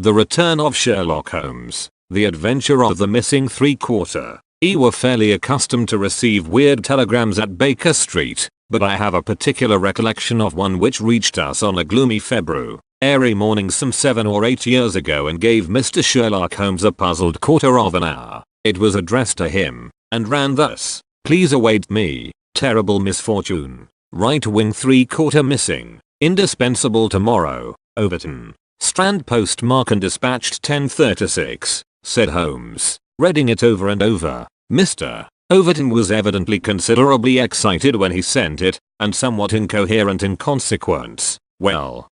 The Return of Sherlock Holmes, The Adventure of the Missing Three-Quarter. We were fairly accustomed to receive weird telegrams at Baker Street, but I have a particular recollection of one which reached us on a gloomy February morning some 7 or 8 years ago and gave Mr. Sherlock Holmes a puzzled quarter of an hour. It was addressed to him, and ran thus: "Please await me. Terrible misfortune. Right wing three-quarter missing. Indispensable tomorrow. Overton. Strand postmark and dispatched 10:36, said Holmes, reading it over and over. Mr. Overton was evidently considerably excited when he sent it, and somewhat incoherent in consequence. Well,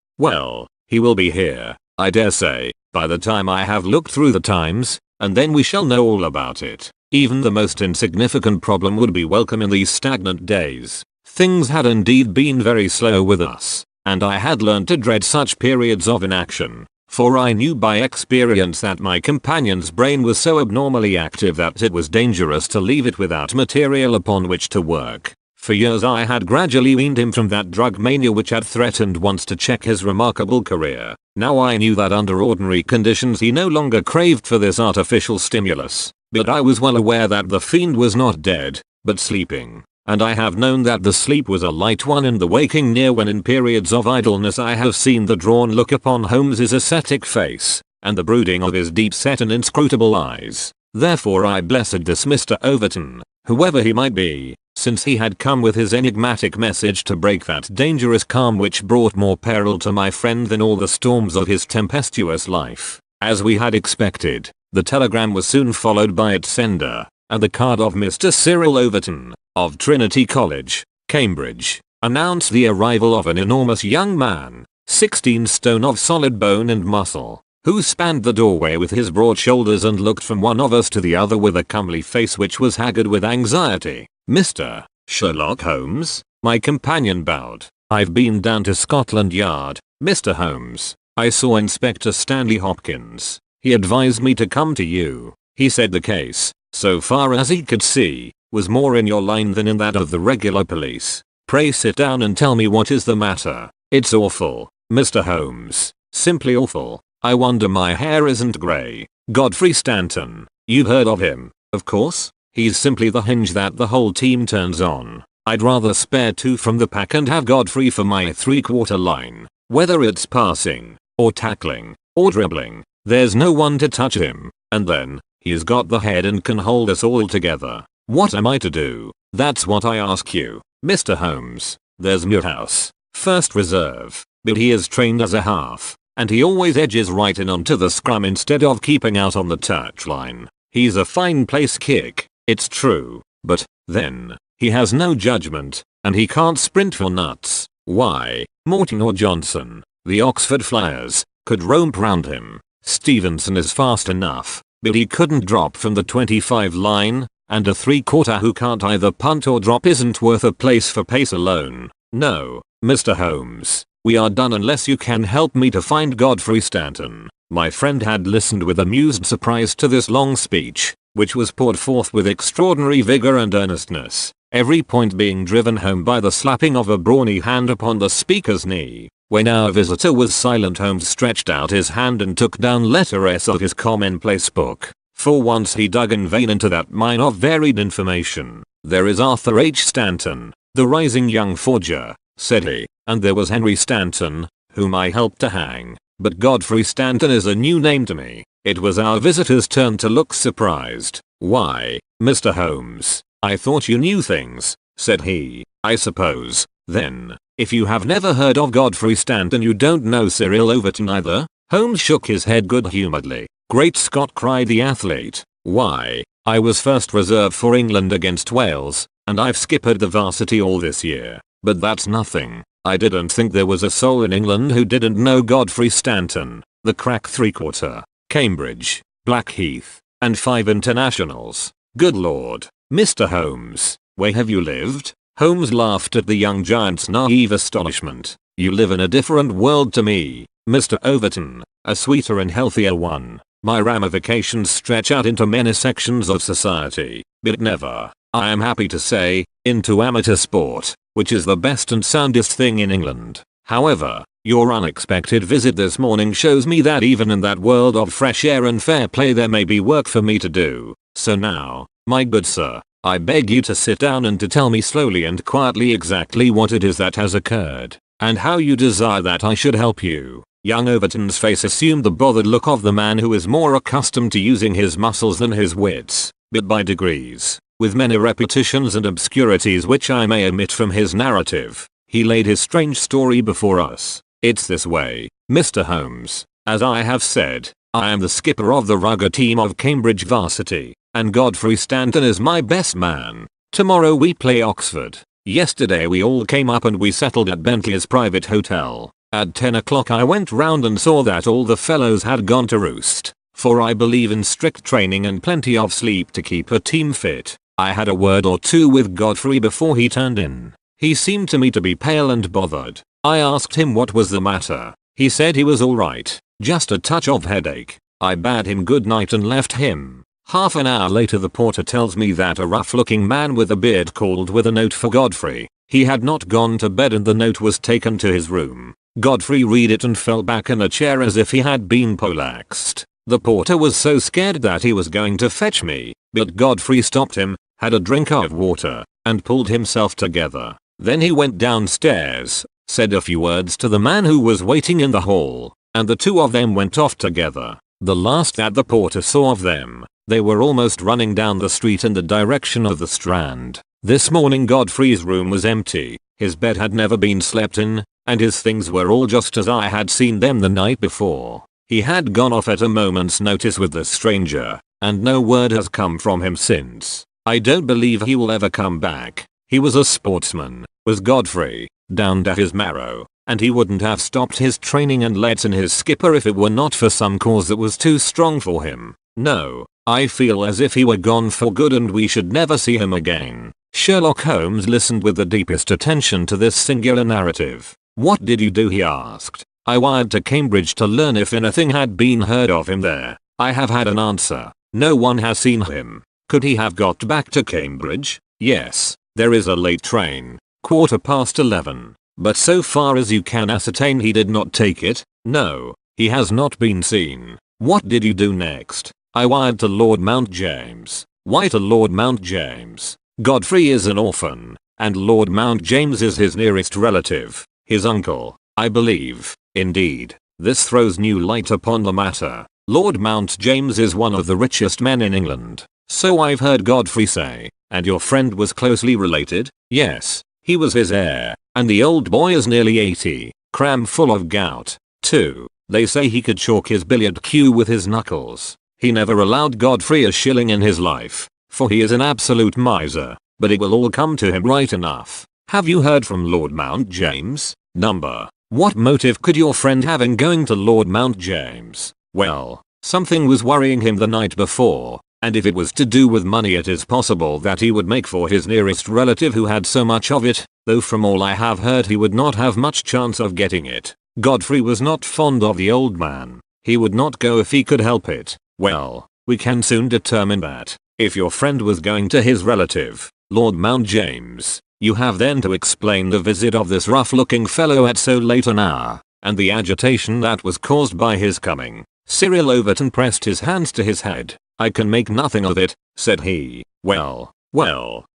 he will be here, I dare say, by the time I have looked through the Times, and then we shall know all about it. Even the most insignificant problem would be welcome in these stagnant days." Things had indeed been very slow with us, and I had learned to dread such periods of inaction, for I knew by experience that my companion's brain was so abnormally active that it was dangerous to leave it without material upon which to work. For years I had gradually weaned him from that drug mania which had threatened once to check his remarkable career. Now I knew that under ordinary conditions he no longer craved for this artificial stimulus, but I was well aware that the fiend was not dead, but sleeping. And I have known that the sleep was a light one in the waking near when in periods of idleness I have seen the drawn look upon Holmes's ascetic face, and the brooding of his deep-set and inscrutable eyes. Therefore I blessed this Mr. Overton, whoever he might be, since he had come with his enigmatic message to break that dangerous calm which brought more peril to my friend than all the storms of his tempestuous life. As we had expected, the telegram was soon followed by its sender, and the card of Mr. Cyril Overton, of Trinity College, Cambridge, announced the arrival of an enormous young man, 16 stone of solid bone and muscle, who spanned the doorway with his broad shoulders and looked from one of us to the other with a comely face which was haggard with anxiety. "Mr. Sherlock Holmes?" My companion bowed. "I've been down to Scotland Yard, Mr. Holmes. I saw Inspector Stanley Hopkins. He advised me to come to you. He said the case, so far as he could see, was more in your line than in that of the regular police. Pray sit down and tell me what is the matter." "It's awful, Mr. Holmes. Simply awful. I wonder my hair isn't grey. Godfrey Stanton. You've heard of him, of course? He's simply the hinge that the whole team turns on. I'd rather spare 2 from the pack and have Godfrey for my three-quarter line. Whether it's passing, or tackling, or dribbling, there's no one to touch him, and then, he's got the head and can hold us all together. What am I to do? That's what I ask you, Mr. Holmes. There's Muirhouse, first reserve, but he is trained as a half, and he always edges right in onto the scrum instead of keeping out on the touchline. He's a fine place kick, it's true, but, then, he has no judgment, and he can't sprint for nuts. Why, Morton or Johnson, the Oxford Flyers, could roam round him. Stevenson is fast enough, but he couldn't drop from the 25 line. And a three-quarter who can't either punt or drop isn't worth a place for pace alone. No, Mr. Holmes, we are done unless you can help me to find Godfrey Stanton." My friend had listened with amused surprise to this long speech, which was poured forth with extraordinary vigor and earnestness, every point being driven home by the slapping of a brawny hand upon the speaker's knee. When our visitor was silent, Holmes stretched out his hand and took down letter S of his commonplace book. For once he dug in vain into that mine of varied information. "There is Arthur H. Stanton, the rising young forger," said he, "and there was Henry Stanton, whom I helped to hang, but Godfrey Stanton is a new name to me." It was our visitor's turn to look surprised. "Why, Mr. Holmes, I thought you knew things," said he. "I suppose, then, if you have never heard of Godfrey Stanton you don't know Cyril Overton either?" Holmes shook his head good-humoredly. "Great Scott," cried the athlete. "Why, I was first reserve for England against Wales, and I've skippered the varsity all this year. But that's nothing. I didn't think there was a soul in England who didn't know Godfrey Stanton, the crack three-quarter. Cambridge, Blackheath, and 5 internationals. Good Lord, Mr. Holmes, where have you lived?" Holmes laughed at the young giant's naive astonishment. "You live in a different world to me, Mr. Overton, a sweeter and healthier one. My ramifications stretch out into many sections of society, but never, I am happy to say, into amateur sport, which is the best and soundest thing in England. However, Your unexpected visit this morning shows me that even in that world of fresh air and fair play there may be work for me to do. So now, my good sir, I beg you to sit down and to tell me slowly and quietly exactly what it is that has occurred, and how you desire that I should help you." Young Overton's face assumed the bothered look of the man who is more accustomed to using his muscles than his wits, but by degrees, with many repetitions and obscurities which I may omit from his narrative, he laid his strange story before us. "It's this way, Mr. Holmes. As I have said, I am the skipper of the rugger team of Cambridge Varsity, and Godfrey Stanton is my best man. Tomorrow we play Oxford. Yesterday we all came up and we settled at Bentley's private hotel. At 10 o'clock I went round and saw that all the fellows had gone to roost, for I believe in strict training and plenty of sleep to keep a team fit. I had a word or two with Godfrey before he turned in. He seemed to me to be pale and bothered. I asked him what was the matter. He said he was alright, just a touch of headache. I bade him good night and left him. Half an hour later the porter tells me that a rough-looking man with a beard called with a note for Godfrey. He had not gone to bed and the note was taken to his room. Godfrey read it and fell back in a chair as if he had been poleaxed. The porter was so scared that he was going to fetch me, but Godfrey stopped him, had a drink of water, and pulled himself together. Then he went downstairs, said a few words to the man who was waiting in the hall, and the two of them went off together. The last that the porter saw of them, they were almost running down the street in the direction of the Strand. This morning Godfrey's room was empty, his bed had never been slept in, and his things were all just as I had seen them the night before. He had gone off at a moment's notice with the stranger, and no word has come from him since. I don't believe he will ever come back. He was a sportsman, was Godfrey, down to his marrow, and he wouldn't have stopped his training and let in his skipper if it were not for some cause that was too strong for him. No, I feel as if he were gone for good and we should never see him again." Sherlock Holmes listened with the deepest attention to this singular narrative. "What did you do?" he asked. "I wired to Cambridge to learn if anything had been heard of him there. I have had an answer. No one has seen him." "Could he have got back to Cambridge?" "Yes, there is a late train, 11:15. But so far as you can ascertain he did not take it." "No, he has not been seen." "What did you do next?" "I wired to Lord Mount James." "Why to Lord Mount James?" "Godfrey is an orphan, and Lord Mount James is his nearest relative, his uncle, I believe." "Indeed, this throws new light upon the matter. Lord Mount James is one of the richest men in England, so I've heard Godfrey say. And your friend was closely related?" "Yes, he was his heir, and the old boy is nearly 80, cram full of gout, too. They say he could chalk his billiard cue with his knuckles. He never allowed Godfrey a shilling in his life, for he is an absolute miser, but it will all come to him right enough." "Have you heard from Lord Mount James?" "Number. What motive could your friend have in going to Lord Mount James?" "Well, something was worrying him the night before, and if it was to do with money it is possible that he would make for his nearest relative who had so much of it, though from all I have heard he would not have much chance of getting it. Godfrey was not fond of the old man. He would not go if he could help it." "Well, we can soon determine that. If your friend was going to his relative, Lord Mount James, you have then to explain the visit of this rough-looking fellow at so late an hour, and the agitation that was caused by his coming." Cyril Overton pressed his hands to his head. "I can make nothing of it," said he. Well,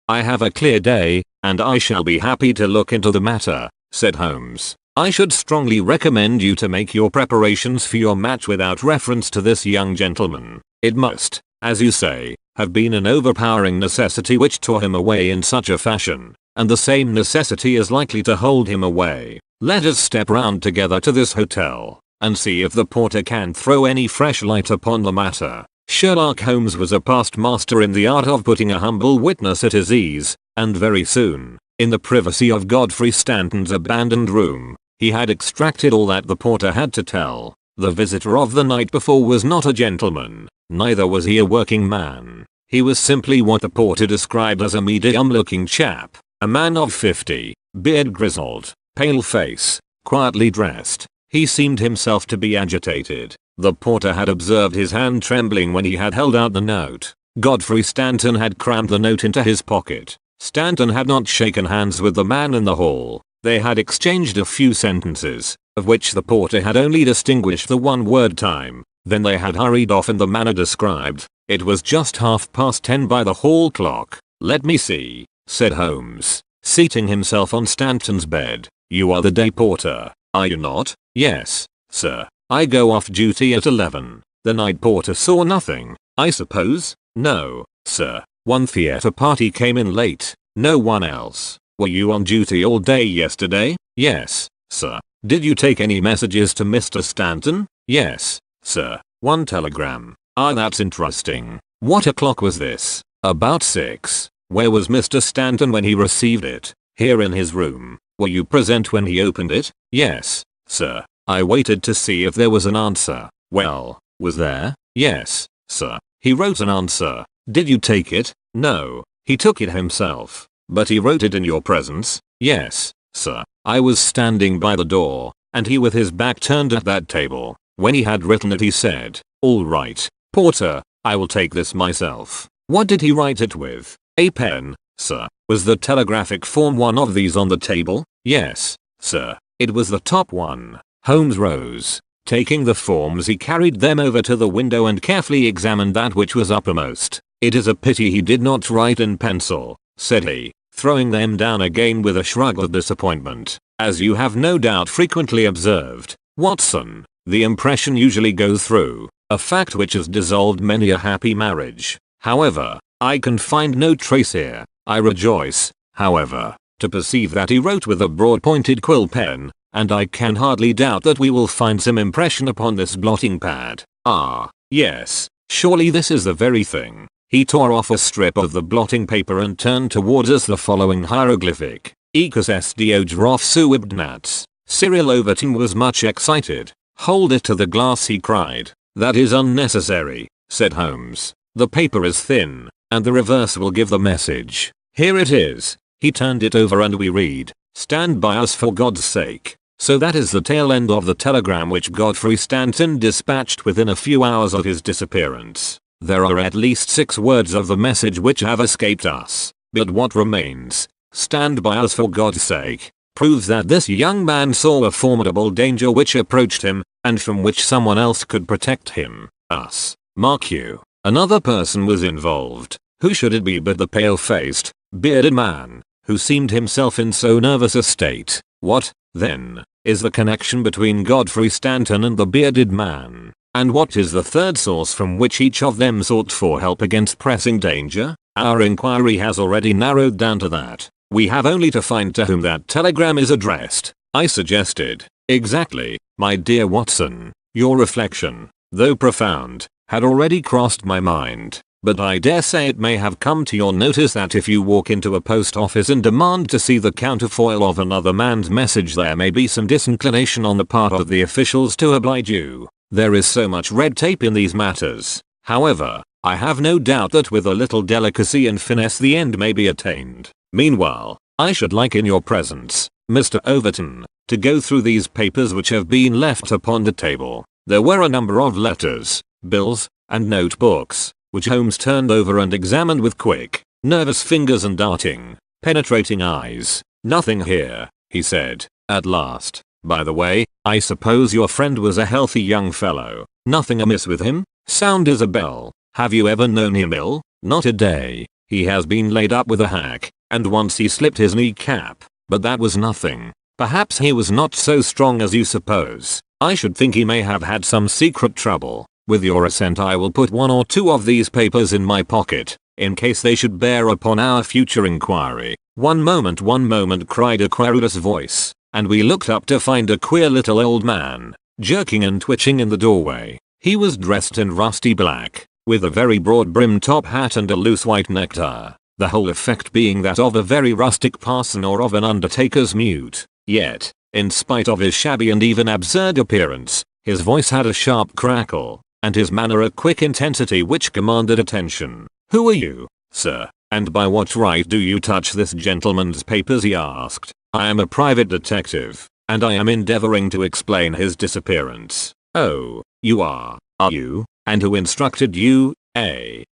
I have a clear day, and I shall be happy to look into the matter," said Holmes. "I should strongly recommend you to make your preparations for your match without reference to this young gentleman. It must, as you say, have been an overpowering necessity which tore him away in such a fashion, and the same necessity is likely to hold him away. Let us step round together to this hotel, and see if the porter can throw any fresh light upon the matter." Sherlock Holmes was a past master in the art of putting a humble witness at his ease, and very soon, in the privacy of Godfrey Stanton's abandoned room, he had extracted all that the porter had to tell. The visitor of the night before was not a gentleman, neither was he a working man. He was simply what the porter described as a medium-looking chap, a man of 50, beard grizzled, pale face, quietly dressed. He seemed himself to be agitated. The porter had observed his hand trembling when he had held out the note. Godfrey Stanton had crammed the note into his pocket. Stanton had not shaken hands with the man in the hall. They had exchanged a few sentences, of which the porter had only distinguished the one word time. Then they had hurried off in the manner described. It was just 10:30 by the hall clock. "Let me see," said Holmes, seating himself on Stanton's bed. "You are the day porter, are you not?" "Yes, sir. I go off duty at 11. The night porter saw nothing, I suppose?" "No, sir. One theatre party came in late. No one else." "Were you on duty all day yesterday?" "Yes, sir." "Did you take any messages to Mr. Stanton?" "Yes, sir. One telegram." "Ah, that's interesting. What o'clock was this?" "About 6. Where was Mr. Stanton when he received it?" "Here in his room." "Were you present when he opened it?" "Yes, sir. I waited to see if there was an answer." "Well, was there?" "Yes, sir. He wrote an answer." "Did you take it?" "No, he took it himself." "But he wrote it in your presence?" "Yes, sir. I was standing by the door, and he with his back turned at that table. When he had written it he said, 'All right, porter, I will take this myself.'" "What did he write it with?" "A pen, sir." "Was the telegraphic form one of these on the table?" "Yes, sir. It was the top one." Holmes rose. Taking the forms he carried them over to the window and carefully examined that which was uppermost. "It is a pity he did not write in pencil," said he, throwing them down again with a shrug of disappointment. "As you have no doubt frequently observed, Watson, the impression usually goes through, a fact which has dissolved many a happy marriage. However, I can find no trace here. I rejoice, however, to perceive that he wrote with a broad-pointed quill pen, and I can hardly doubt that we will find some impression upon this blotting pad. Ah, yes, surely this is the very thing." He tore off a strip of the blotting paper and turned towards us the following hieroglyphic: Ecus sdo drof suibnats. Cyril Overton was much excited. "Hold it to the glass," he cried. "That is unnecessary," said Holmes. "The paper is thin, and the reverse will give the message. Here it is." He turned it over and we read, "Stand by us for God's sake." So that is the tail end of the telegram which Godfrey Stanton dispatched within a few hours of his disappearance. There are at least 6 words of the message which have escaped us, but what remains, "Stand by us for God's sake," proves that this young man saw a formidable danger which approached him, and from which someone else could protect him. Us. Mark you, another person was involved. Who should it be but the pale-faced, bearded man, who seemed himself in so nervous a state? What, then, is the connection between Godfrey Stanton and the bearded man? And what is the third source from which each of them sought for help against pressing danger? Our inquiry has already narrowed down to that. We have only to find to whom that telegram is addressed. I suggested. Exactly, my dear Watson. Your reflection, though profound, had already crossed my mind. But I dare say it may have come to your notice that if you walk into a post office and demand to see the counterfoil of another man's message, there may be some disinclination on the part of the officials to oblige you. There is so much red tape in these matters. However, I have no doubt that with a little delicacy and finesse the end may be attained. Meanwhile, I should like in your presence, Mr. Overton, to go through these papers which have been left upon the table. There were a number of letters, bills, and notebooks, which Holmes turned over and examined with quick, nervous fingers and darting, penetrating eyes. "Nothing here," he said, at last. "By the way, I suppose your friend was a healthy young fellow. Nothing amiss with him? Sound as a bell. Have you ever known him ill?" "Not a day. He has been laid up with a hack, and once he slipped his kneecap, but that was nothing. Perhaps he was not so strong as you suppose. I should think he may have had some secret trouble. With your assent I will put 1 or 2 of these papers in my pocket, in case they should bear upon our future inquiry." One moment," cried a querulous voice, and we looked up to find a queer little old man, jerking and twitching in the doorway. He was dressed in rusty black, with a very broad-brimmed top hat and a loose white necktie, the whole effect being that of a very rustic parson or of an undertaker's mute. Yet, in spite of his shabby and even absurd appearance, his voice had a sharp crackle, and his manner a quick intensity which commanded attention. "Who are you, sir, and by what right do you touch this gentleman's papers?" he asked. "I am a private detective, and I am endeavoring to explain his disappearance." "Oh, you are you? And who instructed you?"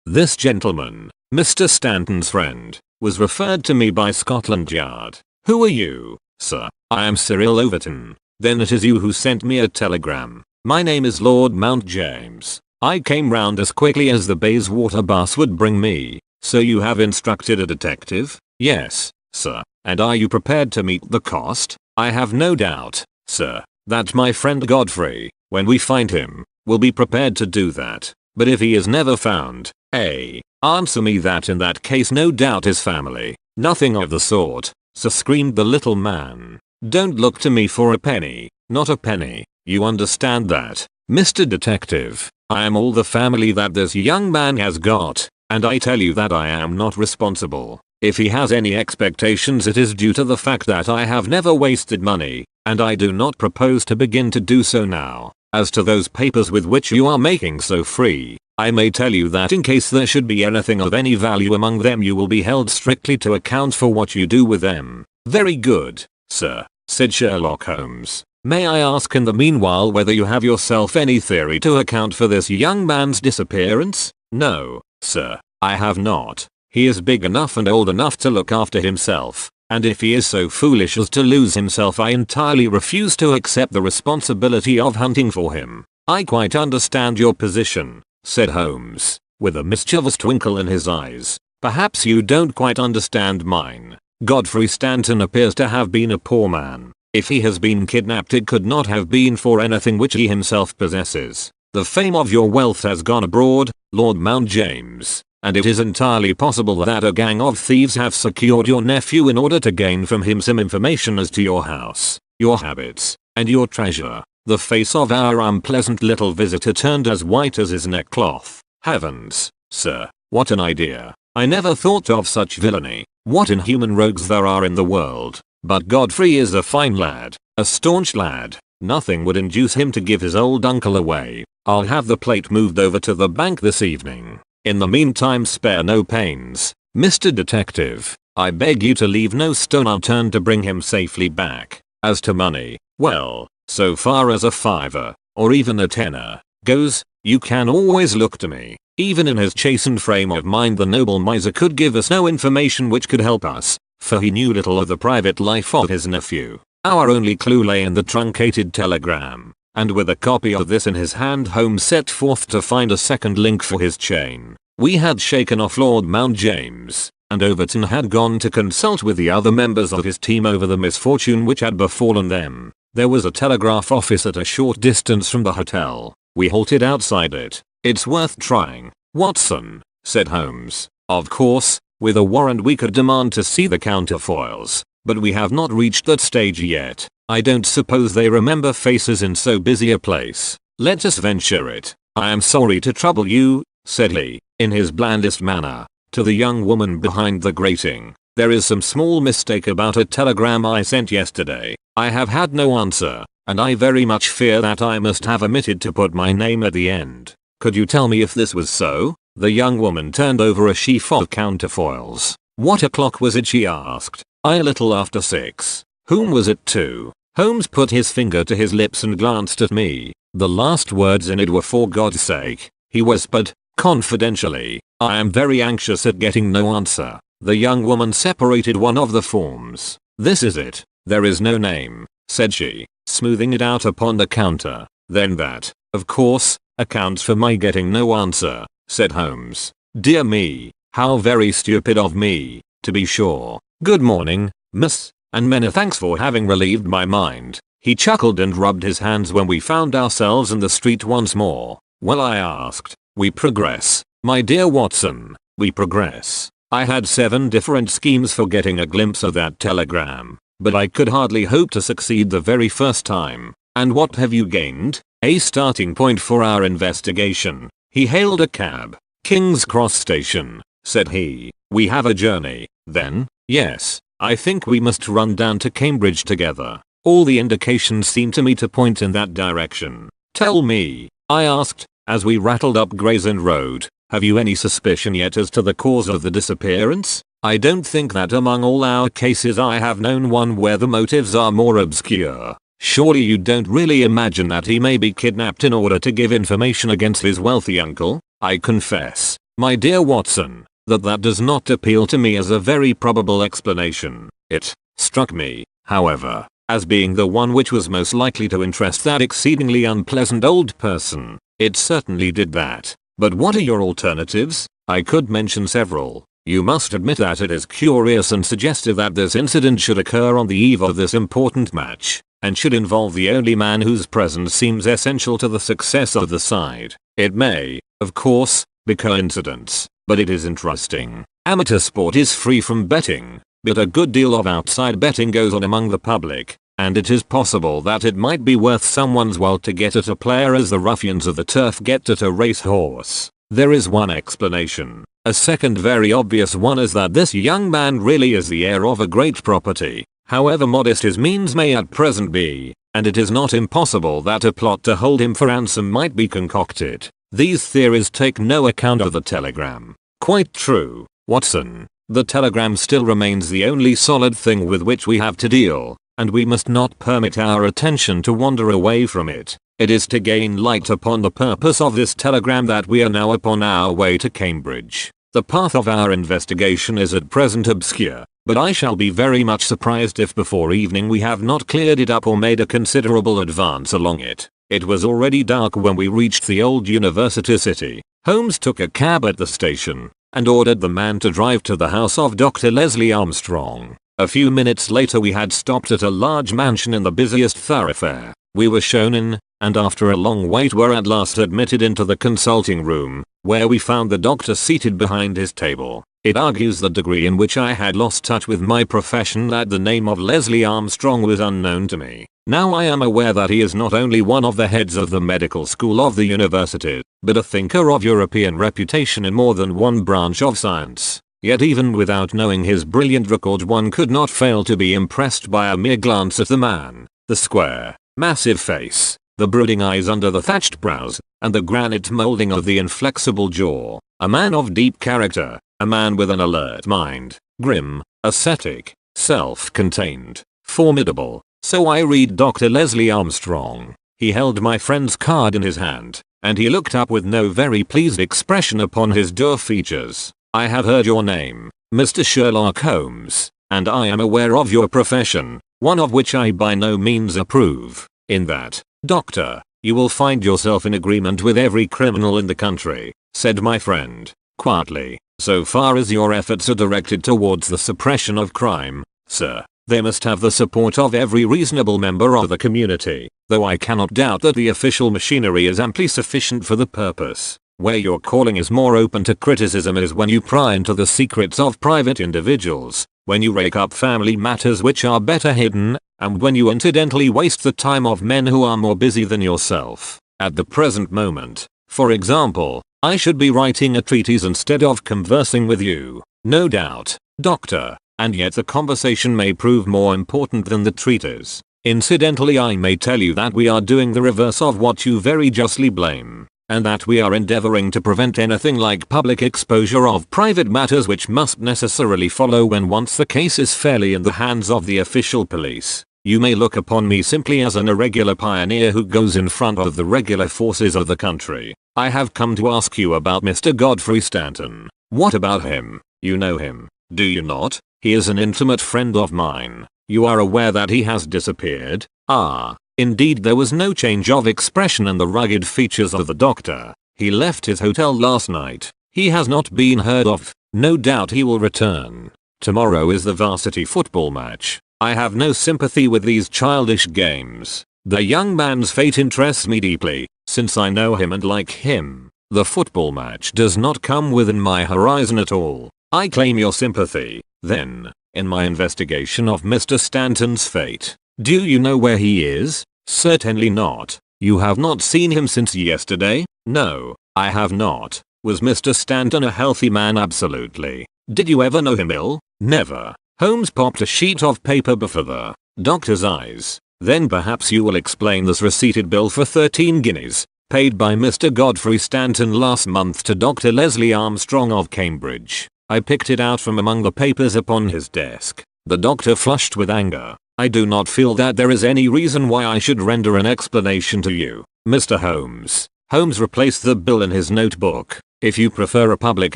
"This gentleman, Mr. Stanton's friend, was referred to me by Scotland Yard." "Who are you, sir?" "I am Cyril Overton, Then it is you who sent me a telegram. My name is Lord Mount James. I came round as quickly as the Bayswater bus would bring me. So you have instructed a detective? Yes, sir. And are you prepared to meet the cost? I have no doubt, sir, that my friend Godfrey, when we find him, will be prepared to do that. But if he is never found, answer me that in that case no doubt his family. Nothing of the sort, sir, screamed the little man. Don't look to me for a penny, not a penny, you understand that, Mr. Detective. I am all the family that this young man has got, and I tell you that I am not responsible. If he has any expectations, it is due to the fact that I have never wasted money, and I do not propose to begin to do so now. As to those papers with which you are making so free, I may tell you that in case there should be anything of any value among them, you will be held strictly to account for what you do with them. Very good, sir, said Sherlock Holmes. May I ask in the meanwhile whether you have yourself any theory to account for this young man's disappearance? No, sir, I have not. He is big enough and old enough to look after himself, and if he is so foolish as to lose himself, I entirely refuse to accept the responsibility of hunting for him. I quite understand your position, said Holmes, with a mischievous twinkle in his eyes. Perhaps you don't quite understand mine. Godfrey Stanton appears to have been a poor man. If he has been kidnapped, it could not have been for anything which he himself possesses. The fame of your wealth has gone abroad, Lord Mount James, and it is entirely possible that a gang of thieves have secured your nephew in order to gain from him some information as to your house, your habits, and your treasure. The face of our unpleasant little visitor turned as white as his neckcloth. Heavens, sir, what an idea. I never thought of such villainy. What inhuman rogues there are in the world. But Godfrey is a fine lad, a staunch lad. Nothing would induce him to give his old uncle away. I'll have the plate moved over to the bank this evening. In the meantime, spare no pains, Mr. Detective. I beg you to leave no stone unturned to bring him safely back. As to money, well, so far as a fiver, or even a tenner, goes, you can always look to me. Even in his chastened frame of mind, the noble miser could give us no information which could help us, for he knew little of the private life of his nephew. Our only clue lay in the truncated telegram, and with a copy of this in his hand, Holmes set forth to find a second link for his chain. We had shaken off Lord Mount James, and Overton had gone to consult with the other members of his team over the misfortune which had befallen them. There was a telegraph office at a short distance from the hotel. We halted outside it. It's worth trying, Watson, said Holmes. Of course, with a warrant we could demand to see the counterfoils, but we have not reached that stage yet. I don't suppose they remember faces in so busy a place. Let us venture it. I am sorry to trouble you, said he, in his blandest manner, to the young woman behind the grating. There is some small mistake about a telegram I sent yesterday. I have had no answer, and I very much fear that I must have omitted to put my name at the end. Could you tell me if this was so? The young woman turned over a sheaf of counterfoils. What o'clock was it, she asked. A little after 6. Whom was it to? Holmes put his finger to his lips and glanced at me. The last words in it were, for God's sake, he whispered, confidentially. I am very anxious at getting no answer. The young woman separated one of the forms. This is it. There is no name, said she, smoothing it out upon the counter. Then that, of course, accounts for my getting no answer, said Holmes. Dear me, how very stupid of me, to be sure. Good morning, miss, and many thanks for having relieved my mind. He chuckled and rubbed his hands when we found ourselves in the street once more. Well, I asked. We progress, my dear Watson, we progress. I had 7 different schemes for getting a glimpse of that telegram, but I could hardly hope to succeed the very first time. And what have you gained? A starting point for our investigation. He hailed a cab. King's Cross Station, said he. We have a journey, then? Yes, I think we must run down to Cambridge together. All the indications seem to me to point in that direction. Tell me, I asked, as we rattled up Gray's Inn Road, have you any suspicion yet as to the cause of the disappearance? I don't think that among all our cases I have known one where the motives are more obscure. Surely you don't really imagine that he may be kidnapped in order to give information against his wealthy uncle? I confess, my dear Watson, that does not appeal to me as a very probable explanation. It struck me, however, as being the one which was most likely to interest that exceedingly unpleasant old person. It certainly did that. But what are your alternatives? I could mention several. You must admit that it is curious and suggestive that this incident should occur on the eve of this important match, and should involve the only man whose presence seems essential to the success of the side. It may, of course, be coincidence, but it is interesting. Amateur sport is free from betting, but a good deal of outside betting goes on among the public, and it is possible that it might be worth someone's while to get at a player as the ruffians of the turf get at a racehorse. There is one explanation. A second very obvious one is that this young man really is the heir of a great property, however modest his means may at present be, and it is not impossible that a plot to hold him for ransom might be concocted. These theories take no account of the telegram. Quite true, Watson. The telegram still remains the only solid thing with which we have to deal, and we must not permit our attention to wander away from it. It is to gain light upon the purpose of this telegram that we are now upon our way to Cambridge. The path of our investigation is at present obscure, but I shall be very much surprised if before evening we have not cleared it up or made a considerable advance along it. It was already dark when we reached the old university city. Holmes took a cab at the station and ordered the man to drive to the house of Dr. Leslie Armstrong. A few minutes later we had stopped at a large mansion in the busiest thoroughfare. We were shown in, and after a long wait were at last admitted into the consulting room, where we found the doctor seated behind his table. It argues the degree in which I had lost touch with my profession that the name of Leslie Armstrong was unknown to me. Now I am aware that he is not only one of the heads of the medical school of the university, but a thinker of European reputation in more than one branch of science. Yet even without knowing his brilliant record one could not fail to be impressed by a mere glance at the man. The square, massive face, the brooding eyes under the thatched brows, and the granite molding of the inflexible jaw. A man of deep character, a man with an alert mind, grim, ascetic, self-contained, formidable. So I read Dr. Leslie Armstrong. He held my friend's card in his hand, and he looked up with no very pleased expression upon his dour features. I have heard your name, Mr. Sherlock Holmes, and I am aware of your profession, one of which I by no means approve. In that, Doctor, you will find yourself in agreement with every criminal in the country, said my friend, quietly. So far as your efforts are directed towards the suppression of crime, sir, they must have the support of every reasonable member of the community, though I cannot doubt that the official machinery is amply sufficient for the purpose. Where your calling is more open to criticism is when you pry into the secrets of private individuals, when you rake up family matters which are better hidden, and when you incidentally waste the time of men who are more busy than yourself. At the present moment, for example, I should be writing a treatise instead of conversing with you, no doubt, Doctor, and yet the conversation may prove more important than the treatise. Incidentally, I may tell you that we are doing the reverse of what you very justly blame, and that we are endeavoring to prevent anything like public exposure of private matters which must necessarily follow when once the case is fairly in the hands of the official police. You may look upon me simply as an irregular pioneer who goes in front of the regular forces of the country. I have come to ask you about Mr. Godfrey Stanton. What about him? You know him, do you not? He is an intimate friend of mine. You are aware that he has disappeared? Ah, indeed. There was no change of expression in the rugged features of the doctor. He left his hotel last night. He has not been heard of. No doubt he will return. Tomorrow is the varsity football match. I have no sympathy with these childish games. The young man's fate interests me deeply, since I know him and like him. The football match does not come within my horizon at all. I claim your sympathy, then, in my investigation of Mr. Stanton's fate. Do you know where he is? Certainly not. You have not seen him since yesterday? No, I have not. Was Mr. Stanton a healthy man? Absolutely. Did you ever know him ill? Never. Holmes popped a sheet of paper before the doctor's eyes. Then perhaps you will explain this receipted bill for 13 guineas, paid by Mr. Godfrey Stanton last month to Dr. Leslie Armstrong of Cambridge. I picked it out from among the papers upon his desk. The doctor flushed with anger. I do not feel that there is any reason why I should render an explanation to you, Mr. Holmes. Holmes replaced the bill in his notebook. If you prefer a public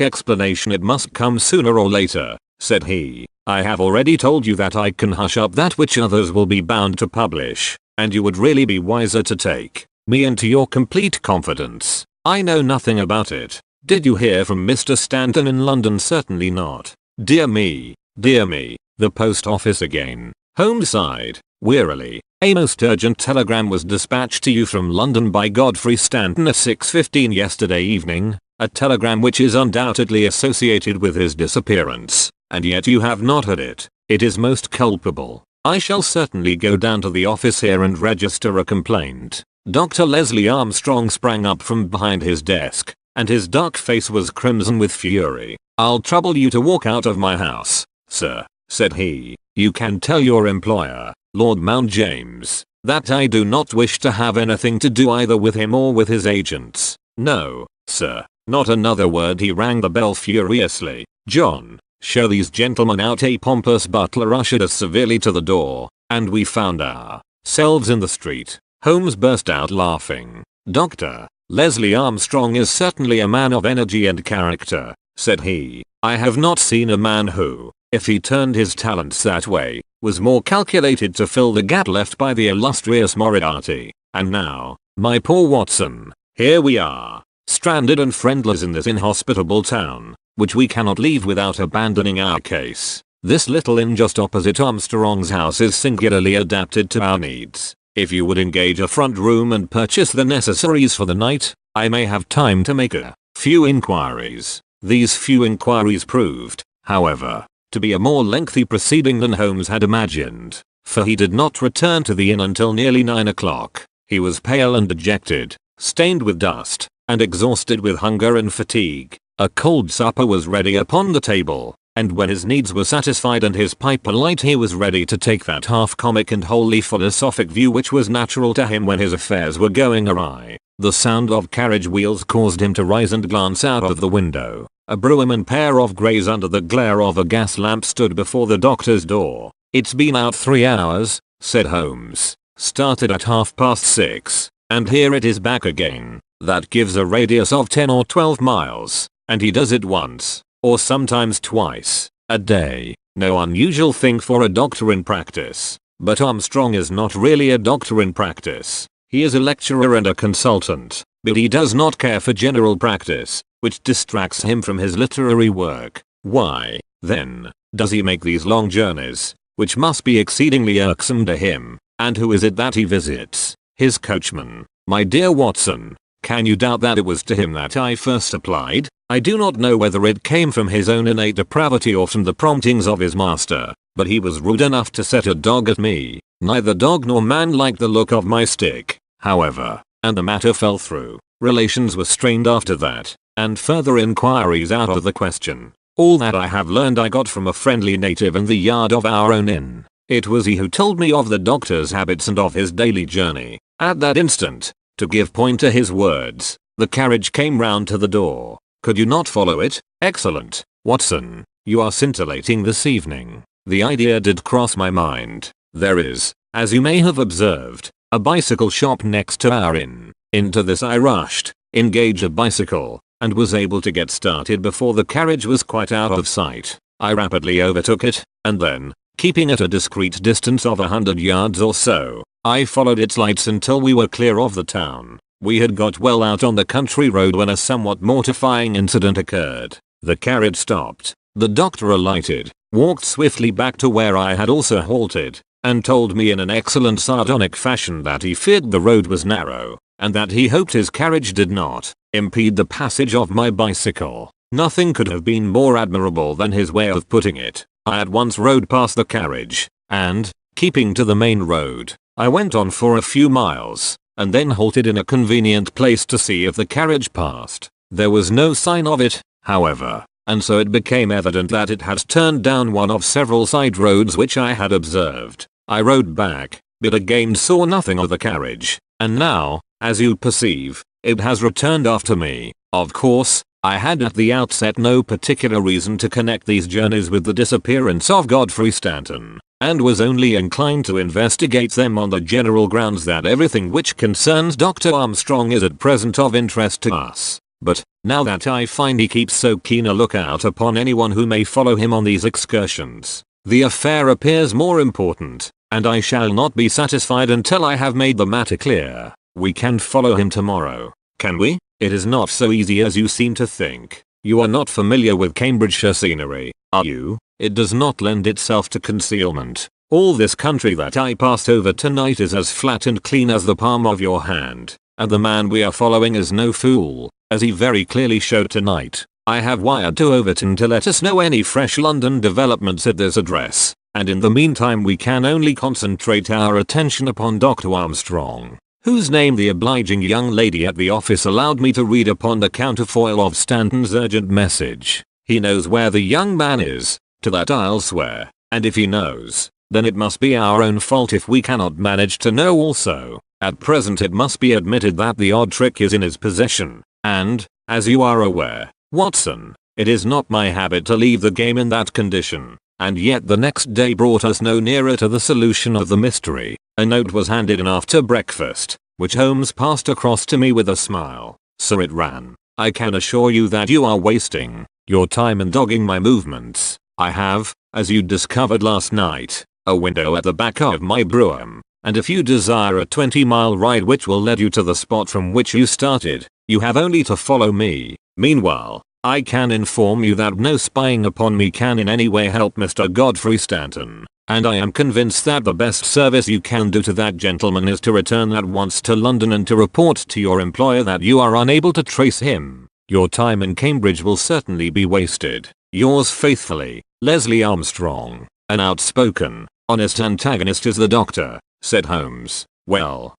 explanation, it must come sooner or later, said he. I have already told you that I can hush up that which others will be bound to publish, and you would really be wiser to take me into your complete confidence. I know nothing about it. Did you hear from Mr. Stanton in London? Certainly not. Dear me, the post office again. Holmes sighed wearily. A most urgent telegram was dispatched to you from London by Godfrey Stanton at 6:15 yesterday evening, a telegram which is undoubtedly associated with his disappearance, and yet you have not had it. It is most culpable. I shall certainly go down to the office here and register a complaint. Dr. Leslie Armstrong sprang up from behind his desk, and his dark face was crimson with fury. I'll trouble you to walk out of my house, sir, said he. You can tell your employer, Lord Mount James, that I do not wish to have anything to do either with him or with his agents. No, sir, not another word. He rang the bell furiously. John, show these gentlemen out. A pompous butler ushered us severely to the door, and we found ourselves in the street. Holmes burst out laughing. Dr. Leslie Armstrong is certainly a man of energy and character, said he. I have not seen a man who, if he turned his talents that way, was more calculated to fill the gap left by the illustrious Moriarty. And now, my poor Watson, here we are, stranded and friendless in this inhospitable town, which we cannot leave without abandoning our case. This little inn just opposite Armstrong's house is singularly adapted to our needs. If you would engage a front room and purchase the necessaries for the night, I may have time to make a few inquiries. These few inquiries proved, however, to be a more lengthy proceeding than Holmes had imagined, for he did not return to the inn until nearly 9 o'clock. He was pale and dejected, stained with dust, and exhausted with hunger and fatigue. A cold supper was ready upon the table, and when his needs were satisfied and his pipe alight, he was ready to take that half-comic and wholly philosophic view which was natural to him when his affairs were going awry. The sound of carriage wheels caused him to rise and glance out of the window. A brougham and pair of greys under the glare of a gas lamp stood before the doctor's door. It's been out 3 hours, said Holmes. Started at 6:30, and here it is back again. That gives a radius of 10 or 12 miles, and he does it once, or sometimes twice, a day. No unusual thing for a doctor in practice. But Armstrong is not really a doctor in practice. He is a lecturer and a consultant, but he does not care for general practice, which distracts him from his literary work. Why, then, does he make these long journeys, which must be exceedingly irksome to him? And who is it that he visits? His coachman. My dear Watson, can you doubt that it was to him that I first applied? I do not know whether it came from his own innate depravity or from the promptings of his master, but he was rude enough to set a dog at me. Neither dog nor man liked the look of my stick, however, and the matter fell through. Relations were strained after that, and further inquiries out of the question. All that I have learned I got from a friendly native in the yard of our own inn. It was he who told me of the doctor's habits and of his daily journey. At that instant, to give point to his words, the carriage came round to the door. Could you not follow it? Excellent, Watson. You are scintillating this evening. The idea did cross my mind. There is, as you may have observed, a bicycle shop next to our inn. Into this I rushed, engaged a bicycle, and was able to get started before the carriage was quite out of sight. I rapidly overtook it, and then, keeping at a discreet distance of 100 yards or so, I followed its lights until we were clear of the town. We had got well out on the country road when a somewhat mortifying incident occurred. The carriage stopped. The doctor alighted, walked swiftly back to where I had also halted, and told me in an excellent sardonic fashion that he feared the road was narrow, and that he hoped his carriage did not impede the passage of my bicycle. Nothing could have been more admirable than his way of putting it. I at once rode past the carriage, and, keeping to the main road, I went on for a few miles, and then halted in a convenient place to see if the carriage passed. There was no sign of it, however, and so it became evident that it had turned down one of several side roads which I had observed. I rode back, but again saw nothing of the carriage, and now, as you perceive, it has returned after me. Of course, I had at the outset no particular reason to connect these journeys with the disappearance of Godfrey Stanton, and was only inclined to investigate them on the general grounds that everything which concerns Dr. Armstrong is at present of interest to us. But, now that I find he keeps so keen a lookout upon anyone who may follow him on these excursions, The affair appears more important, and I shall not be satisfied until I have made the matter clear. We can follow him tomorrow, can we? It is not so easy as you seem to think. You are not familiar with Cambridgeshire scenery, are you? It does not lend itself to concealment. All this country that I passed over tonight is as flat and clean as the palm of your hand, and the man we are following is no fool, as he very clearly showed tonight. I have wired to Overton to let us know any fresh London developments at this address, and in the meantime we can only concentrate our attention upon Dr. Armstrong, whose name the obliging young lady at the office allowed me to read upon the counterfoil of Stanton's urgent message. He knows where the young man is, to that I'll swear, and if he knows, then it must be our own fault if we cannot manage to know also. At present it must be admitted that the odd trick is in his possession, and, as you are aware, Watson, it is not my habit to leave the game in that condition, and yet the next day brought us no nearer to the solution of the mystery. A note was handed in after breakfast, which Holmes passed across to me with a smile. So it ran: I can assure you that you are wasting your time in dogging my movements. I have, as you discovered last night, a window at the back of my brougham, and if you desire a 20-mile ride which will lead you to the spot from which you started, you have only to follow me. Meanwhile, I can inform you that no spying upon me can in any way help Mr. Godfrey Stanton, and I am convinced that the best service you can do to that gentleman is to return at once to London and to report to your employer that you are unable to trace him. Your time in Cambridge will certainly be wasted. Yours faithfully, Leslie Armstrong. An outspoken, honest antagonist is the doctor, said Holmes. Well,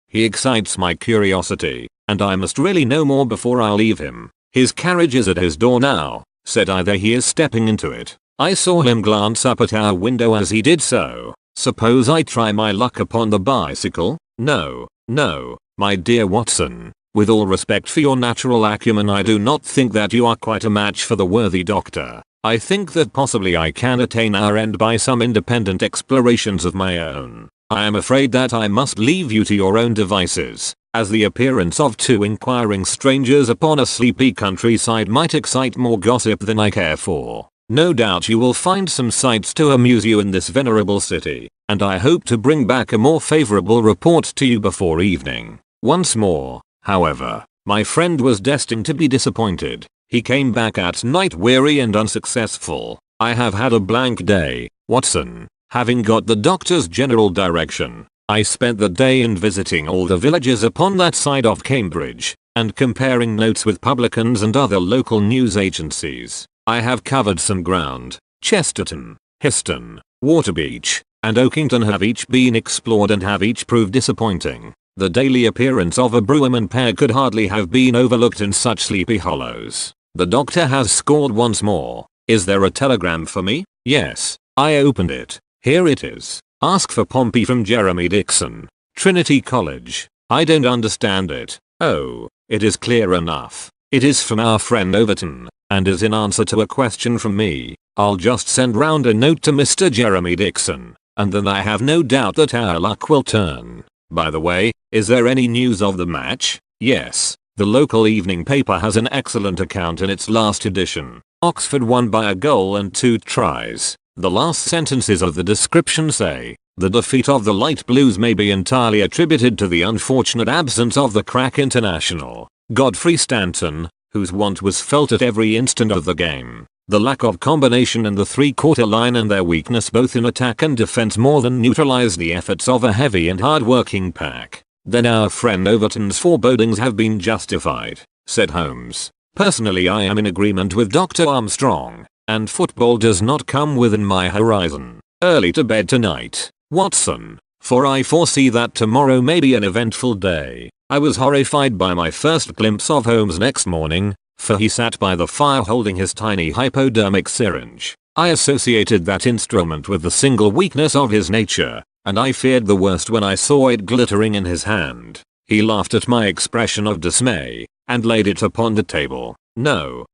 he excites my curiosity, and I must really know more before I leave him. His carriage is at his door now, said I. There he is stepping into it. I saw him glance up at our window as he did so. Suppose I try my luck upon the bicycle? No, my dear Watson. With all respect for your natural acumen, I do not think that you are quite a match for the worthy doctor. I think that possibly I can attain our end by some independent explorations of my own. I am afraid that I must leave you to your own devices, as the appearance of two inquiring strangers upon a sleepy countryside might excite more gossip than I care for. No doubt you will find some sights to amuse you in this venerable city, and I hope to bring back a more favorable report to you before evening. Once more, however, my friend was destined to be disappointed. He came back at night weary and unsuccessful. I have had a blank day, Watson. Having got the doctor's general direction, I spent the day in visiting all the villages upon that side of Cambridge, and comparing notes with publicans and other local news agencies. I have covered some ground. Chesterton, Histon, Waterbeach, and Oakington have each been explored and have each proved disappointing. The daily appearance of a brougham and pair could hardly have been overlooked in such sleepy hollows. The doctor has scored once more. Is there a telegram for me? Yes. I opened it. Here it is. Ask for Pompey from Jeremy Dixon, Trinity College. I don't understand it. Oh, it is clear enough. It is from our friend Overton, and is in answer to a question from me. I'll just send round a note to Mr. Jeremy Dixon, and then I have no doubt that our luck will turn. By the way, is there any news of the match? Yes, the local evening paper has an excellent account in its last edition. Oxford won by a goal and 2 tries. The last sentences of the description say, the defeat of the Light Blues may be entirely attributed to the unfortunate absence of the crack international, Godfrey Stanton, whose want was felt at every instant of the game. The lack of combination in the three-quarter line and their weakness both in attack and defense more than neutralized the efforts of a heavy and hard-working pack. Then our friend Overton's forebodings have been justified, said Holmes. Personally, I am in agreement with Dr. Armstrong, and football does not come within my horizon. Early to bed tonight, Watson, for I foresee that tomorrow may be an eventful day. I was horrified by my first glimpse of Holmes next morning, for he sat by the fire holding his tiny hypodermic syringe. I associated that instrument with the single weakness of his nature, and I feared the worst when I saw it glittering in his hand. He laughed at my expression of dismay, and laid it upon the table. No,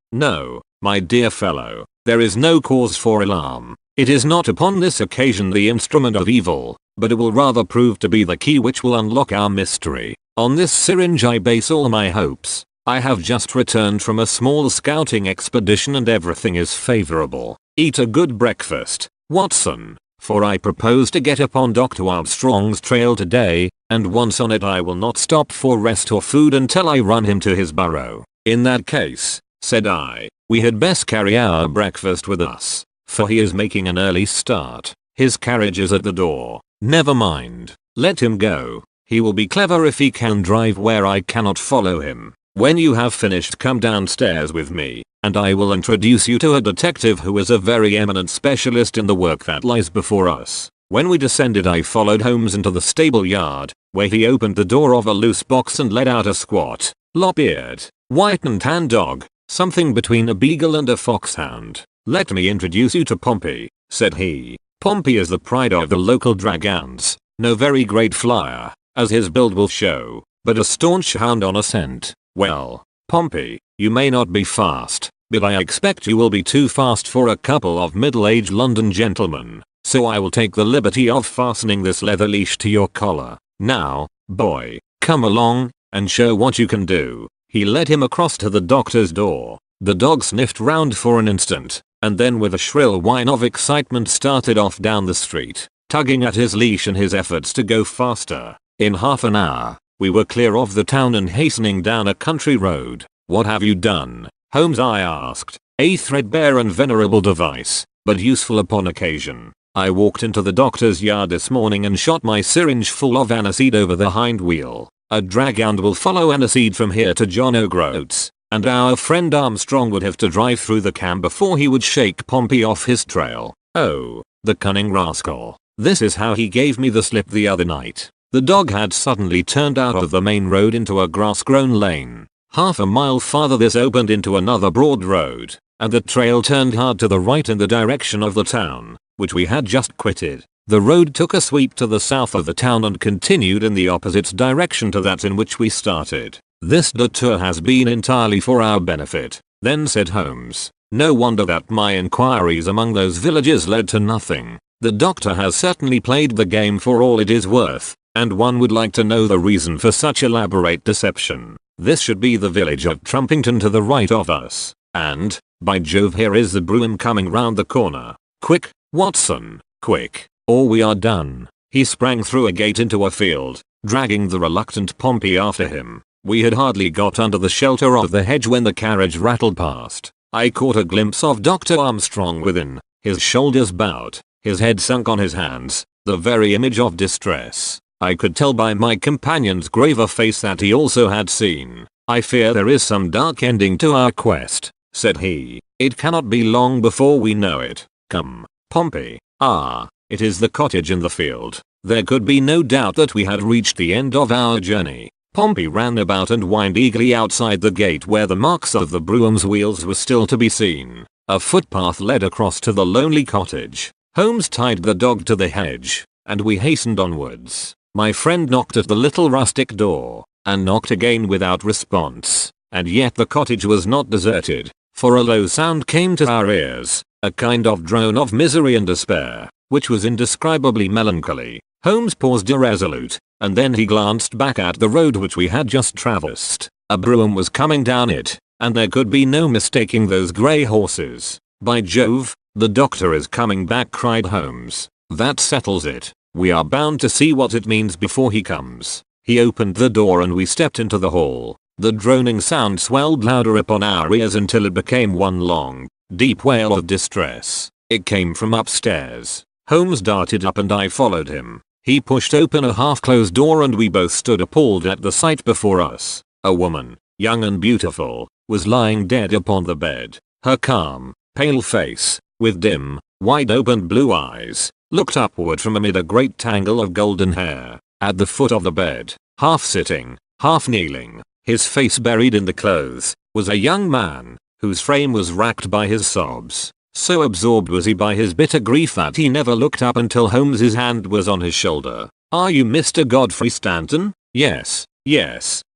my dear fellow, there is no cause for alarm. It is not upon this occasion the instrument of evil, but it will rather prove to be the key which will unlock our mystery. On this syringe I base all my hopes. I have just returned from a small scouting expedition and everything is favorable. Eat a good breakfast, Watson, for I propose to get upon Dr. Armstrong's trail today, and once on it I will not stop for rest or food until I run him to his burrow. In that case, said I, we had best carry our breakfast with us, for he is making an early start. His carriage is at the door. Never mind, let him go. He will be clever if he can drive where I cannot follow him. When you have finished, come downstairs with me, and I will introduce you to a detective who is a very eminent specialist in the work that lies before us. When we descended, I followed Holmes into the stable yard, where he opened the door of a loose box and let out a squat, lop-eared, white and tan dog, something between a beagle and a foxhound. Let me introduce you to Pompey, said he. Pompey is the pride of the local dragons, no very great flyer, as his build will show, but a staunch hound on a scent. Well, Pompey, you may not be fast, but I expect you will be too fast for a couple of middle-aged London gentlemen, so I will take the liberty of fastening this leather leash to your collar. Now, boy, come along, and show what you can do. He led him across to the doctor's door. The dog sniffed round for an instant, and then with a shrill whine of excitement started off down the street, tugging at his leash in his efforts to go faster. In half an hour, we were clear of the town and hastening down a country road. What have you done, Holmes? I asked. A threadbare and venerable device, but useful upon occasion. I walked into the doctor's yard this morning and shot my syringe full of aniseed over the hind wheel. A draghound will follow aniseed from here to John O'Groats, and our friend Armstrong would have to drive through the camp before he would shake Pompey off his trail. Oh, the cunning rascal. This is how he gave me the slip the other night. The dog had suddenly turned out of the main road into a grass-grown lane. Half a mile farther this opened into another broad road, and the trail turned hard to the right in the direction of the town, which we had just quitted. The road took a sweep to the south of the town and continued in the opposite direction to that in which we started. This detour has been entirely for our benefit, then said Holmes. No wonder that my inquiries among those villages led to nothing. The doctor has certainly played the game for all it is worth, and one would like to know the reason for such elaborate deception. This should be the village of Trumpington to the right of us, and, by Jove, here is the brougham coming round the corner. Quick, Watson, quick, or we are done. He sprang through a gate into a field, dragging the reluctant Pompey after him. We had hardly got under the shelter of the hedge when the carriage rattled past. I caught a glimpse of Dr. Armstrong within, his shoulders bowed, his head sunk on his hands, the very image of distress. I could tell by my companion's graver face that he also had seen. I fear there is some dark ending to our quest, said he. It cannot be long before we know it. Come, Pompey. Ah, it is the cottage in the field. There could be no doubt that we had reached the end of our journey. Pompey ran about and whined eagerly outside the gate where the marks of the brougham's wheels were still to be seen. A footpath led across to the lonely cottage. Holmes tied the dog to the hedge, and we hastened onwards. My friend knocked at the little rustic door, and knocked again without response, and yet the cottage was not deserted, for a low sound came to our ears, a kind of drone of misery and despair, which was indescribably melancholy. Holmes paused irresolute, and then he glanced back at the road which we had just traversed. A brougham was coming down it, and there could be no mistaking those grey horses. By Jove, the doctor is coming back, cried Holmes. That settles it. We are bound to see what it means before he comes. He opened the door and we stepped into the hall. The droning sound swelled louder upon our ears until it became one long, deep wail of distress. It came from upstairs. Holmes darted up and I followed him. He pushed open a half-closed door and we both stood appalled at the sight before us. A woman, young and beautiful, was lying dead upon the bed. Her calm, pale face, with dim, wide-opened blue eyes, looked upward from amid a great tangle of golden hair. At the foot of the bed, half sitting, half kneeling, his face buried in the clothes, was a young man, whose frame was racked by his sobs. So absorbed was he by his bitter grief that he never looked up until Holmes's hand was on his shoulder. "Are you Mr. Godfrey Stanton?" "Yes,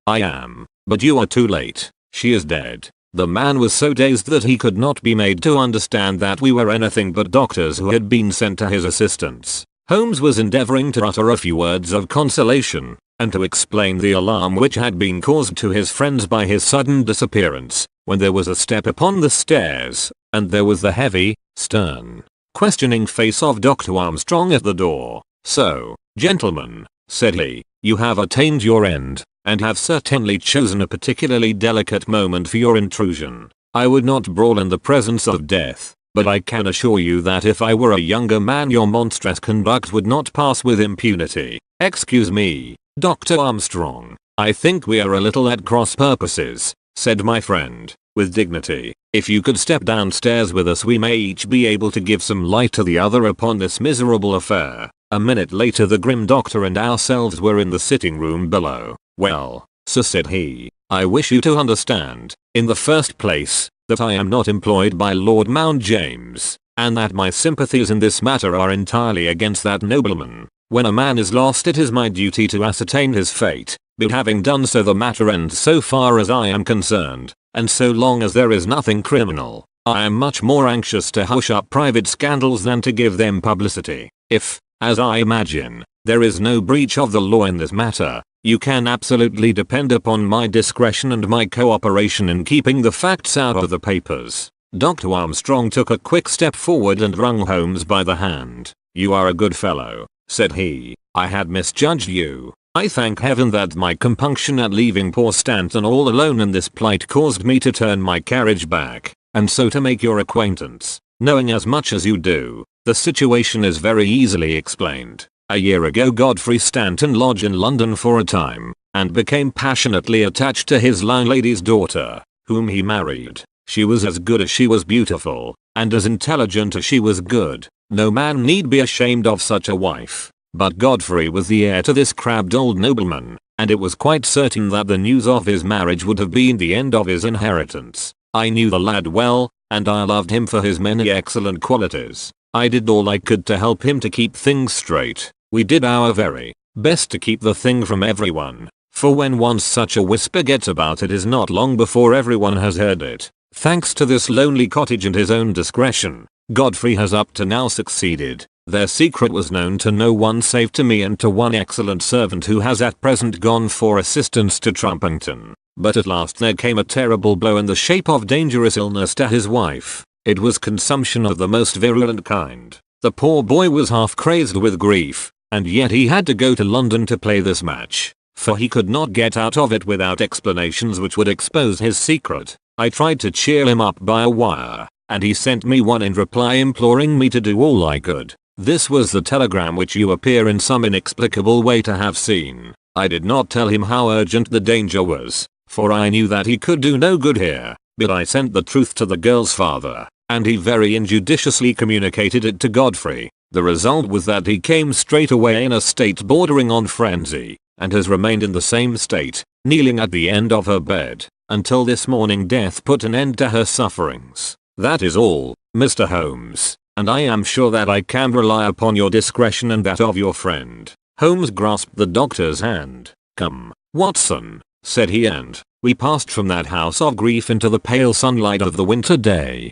I am. But you are too late. She is dead." The man was so dazed that he could not be made to understand that we were anything but doctors who had been sent to his assistance. Holmes was endeavoring to utter a few words of consolation, and to explain the alarm which had been caused to his friends by his sudden disappearance, when there was a step upon the stairs, and there was the heavy, stern, questioning face of Dr. Armstrong at the door. "So, gentlemen," said he, "you have attained your end, and have certainly chosen a particularly delicate moment for your intrusion. I would not brawl in the presence of death, but I can assure you that if I were a younger man your monstrous conduct would not pass with impunity. Excuse me, Dr. Armstrong, I think we are a little at cross purposes," said my friend, with dignity. "If you could step downstairs with us we may each be able to give some light to the other upon this miserable affair." A minute later the grim doctor and ourselves were in the sitting room below. "Well, sir," said he, "I wish you to understand, in the first place, that I am not employed by Lord Mount James, and that my sympathies in this matter are entirely against that nobleman. When a man is lost it is my duty to ascertain his fate, but having done so the matter ends so far as I am concerned, and so long as there is nothing criminal, I am much more anxious to hush up private scandals than to give them publicity. If, as I imagine, there is no breach of the law in this matter, you can absolutely depend upon my discretion and my cooperation in keeping the facts out of the papers." Dr. Armstrong took a quick step forward and wrung Holmes by the hand. "You are a good fellow," said he. "I had misjudged you. I thank heaven that my compunction at leaving poor Stanton all alone in this plight caused me to turn my carriage back, and so to make your acquaintance. Knowing as much as you do, the situation is very easily explained. A year ago Godfrey Stanton lodged in London for a time, and became passionately attached to his landlady's daughter, whom he married. She was as good as she was beautiful, and as intelligent as she was good. No man need be ashamed of such a wife. But Godfrey was the heir to this crabbed old nobleman, and it was quite certain that the news of his marriage would have been the end of his inheritance. I knew the lad well, and I loved him for his many excellent qualities. I did all I could to help him to keep things straight. We did our very best to keep the thing from everyone, for when once such a whisper gets about it is not long before everyone has heard it. Thanks to this lonely cottage and his own discretion, Godfrey has up to now succeeded. Their secret was known to no one save to me and to one excellent servant who has at present gone for assistance to Trumpington. But at last there came a terrible blow in the shape of dangerous illness to his wife. It was consumption of the most virulent kind. The poor boy was half crazed with grief, and yet he had to go to London to play this match, for he could not get out of it without explanations which would expose his secret. I tried to cheer him up by a wire, and he sent me one in reply imploring me to do all I could. This was the telegram which you appear in some inexplicable way to have seen. I did not tell him how urgent the danger was, for I knew that he could do no good here, but I sent the truth to the girl's father, and he very injudiciously communicated it to Godfrey. The result was that he came straight away in a state bordering on frenzy, and has remained in the same state, kneeling at the end of her bed, until this morning death put an end to her sufferings. That is all, Mr. Holmes, and I am sure that I can rely upon your discretion and that of your friend." Holmes grasped the doctor's hand. "Come, Watson," said he, and we passed from that house of grief into the pale sunlight of the winter day.